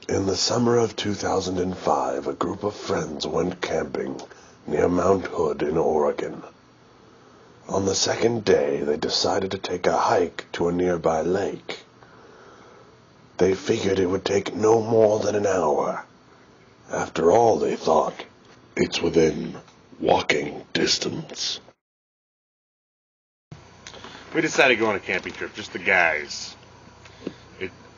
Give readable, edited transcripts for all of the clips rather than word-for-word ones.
In the summer of 2005, a group of friends went camping near Mount Hood in Oregon. On the second day, they decided to take a hike to a nearby lake. They figured it would take no more than an hour. After all, they thought, it's within walking distance. We decided to go on a camping trip, just the guys.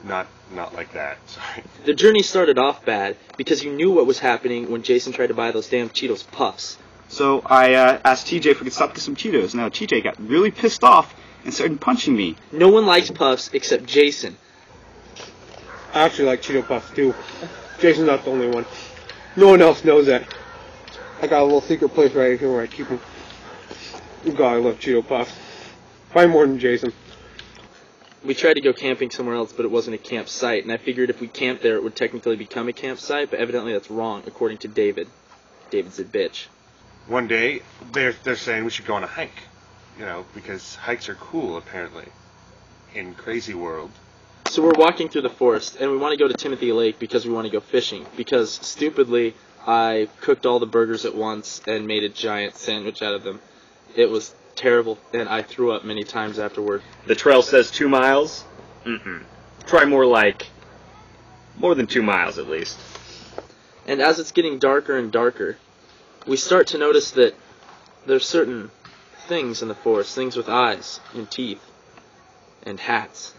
Not like that, sorry. The journey started off bad because you knew what was happening when Jason tried to buy those damn Cheetos Puffs. So I asked TJ if we could stop to get some Cheetos. Now TJ got really pissed off and started punching me. No one likes Puffs except Jason. I actually like Cheeto Puffs too. Jason's not the only one. No one else knows that. I got a little secret place right here where I keep them. God, I love Cheeto Puffs. Probably more than Jason. We tried to go camping somewhere else, but it wasn't a campsite, and I figured if we camped there, it would technically become a campsite, but evidently that's wrong, according to David. David's a bitch. One day, they're saying we should go on a hike, because hikes are cool, apparently, in Crazy World. So we're walking through the forest, and we want to go to Timothy Lake because we want to go fishing, because, stupidly, I cooked all the burgers at once and made a giant sandwich out of them. It was terrible, and I threw up many times afterward. The trail says 2 miles. Try more than 2 miles at least. And as it's getting darker and darker, we start to notice that there's certain things in the forest, things with eyes and teeth and hats.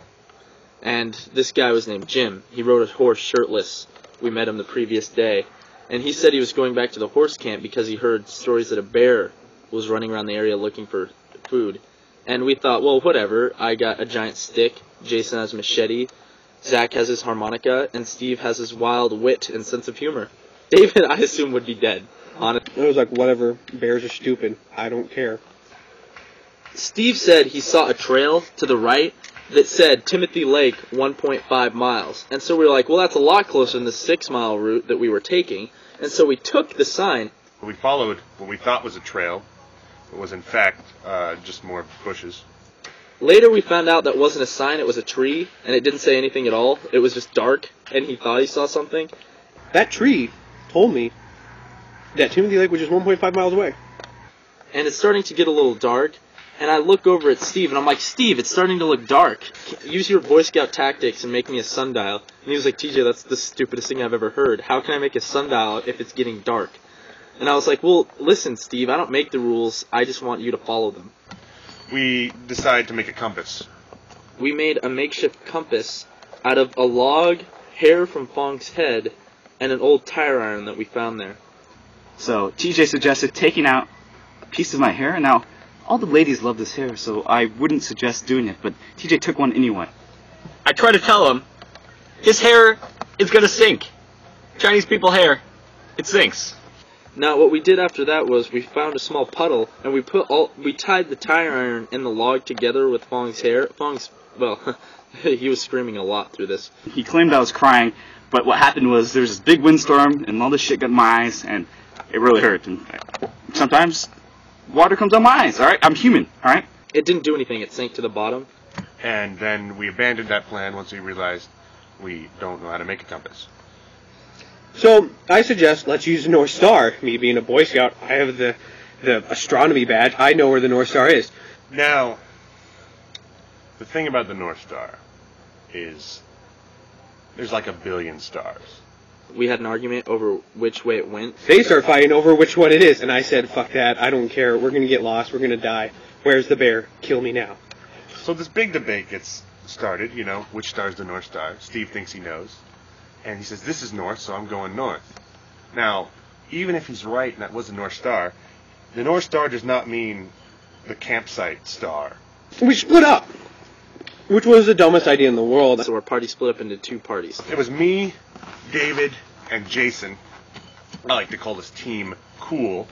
And this guy was named Jim. He rode a horse shirtless. We met him the previous day. And he said he was going back to the horse camp because he heard stories that a bear was running around the area looking for food. And we thought, well, whatever. I got a giant stick. Jason has a machete. Zach has his harmonica. And Steve has his wild wit and sense of humor. David, I assume, would be dead. It was like, whatever. Bears are stupid. I don't care. Steve said he saw a trail to the right that said Timothy Lake 1.5 miles. And so we were like, well, that's a lot closer than the 6-mile route that we were taking. And so we took the sign. We followed what we thought was a trail. It was, in fact, just more bushes. Later we found out that wasn't a sign, it was a tree, and it didn't say anything at all. It was just dark, and he thought he saw something. That tree told me that Timothy Lake was just 1.5 miles away. And it's starting to get a little dark, and I look over at Steve, and I'm like, Steve, it's starting to look dark. Use your Boy Scout tactics and make me a sundial. And he was like, TJ, that's the stupidest thing I've ever heard. How can I make a sundial if it's getting dark? And I was like, well, listen, Steve, I don't make the rules. I just want you to follow them. We decided to make a compass. We made a makeshift compass out of a log, hair from Fong's head, and an old tire iron that we found there. So TJ suggested taking out a piece of my hair. Now, all the ladies love this hair, so I wouldn't suggest doing it, but TJ took one anyway. I tried to tell him, his hair is gonna sink. Chinese people hair, it sinks. Now, what we did after that was we found a small puddle, and we tied the tire iron and the log together with Fong's hair. He was screaming a lot through this. He claimed I was crying, but what happened was there was this big windstorm, and all this shit got in my eyes, and it really hurt. And sometimes water comes on my eyes, alright? I'm human, alright? It didn't do anything. It sank to the bottom. And then we abandoned that plan once we realized we don't know how to make a compass. So, I suggest let's use the North Star. Me being a Boy Scout, I have the astronomy badge. I know where the North Star is. Now, the thing about the North Star is there's like 1 billion stars. We had an argument over which way it went. They start fighting over which one it is, and I said, fuck that, I don't care, we're gonna get lost, we're gonna die. Where's the bear? Kill me now. So this big debate gets started, which star's the North Star. Steve thinks he knows. And he says, this is north, so I'm going north. Now, even if he's right and that was the North Star does not mean the campsite star. We split up, which was the dumbest idea in the world. So our party split up into 2 parties. It was me, David, and Jason. I like to call this team cool.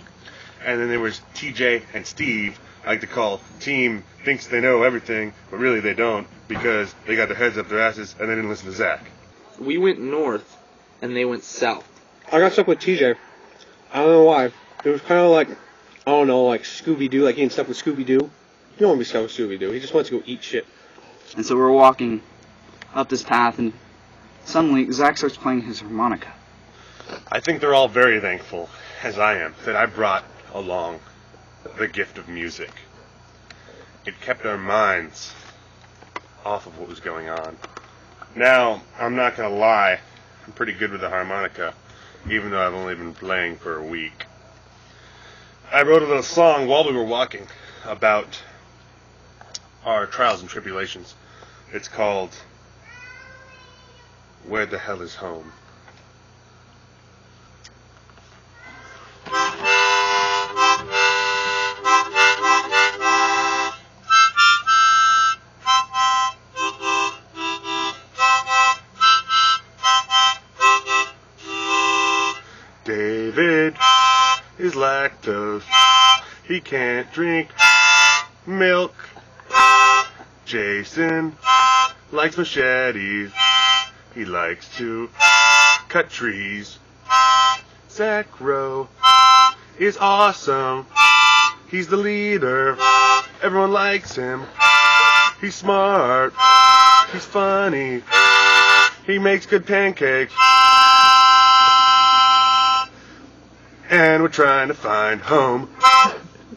And then there was TJ and Steve. I like to call team thinks they know everything, but really they don't, because they got their heads up their asses and they didn't listen to Zach. We went north, and they went south. I got stuck with TJ. I don't know why. It was kind of like, I don't know, like Scooby-Doo, like getting stuck with Scooby-Doo. You don't want to be stuck with Scooby-Doo. He just wants to go eat shit. And so we were walking up this path, and Suddenly, Zach starts playing his harmonica. I think they're all very thankful, as I am, that I brought along the gift of music. It kept our minds off of what was going on. Now, I'm not going to lie, I'm pretty good with the harmonica, even though I've only been playing for a week. I wrote a little song while we were walking about our trials and tribulations. It's called Where the Hell is Home? David is lactose. He can't drink milk. Jason likes machetes. He likes to cut trees. Zach Rowe is awesome. He's the leader. Everyone likes him. He's smart. He's funny. He makes good pancakes. And we're trying to find home.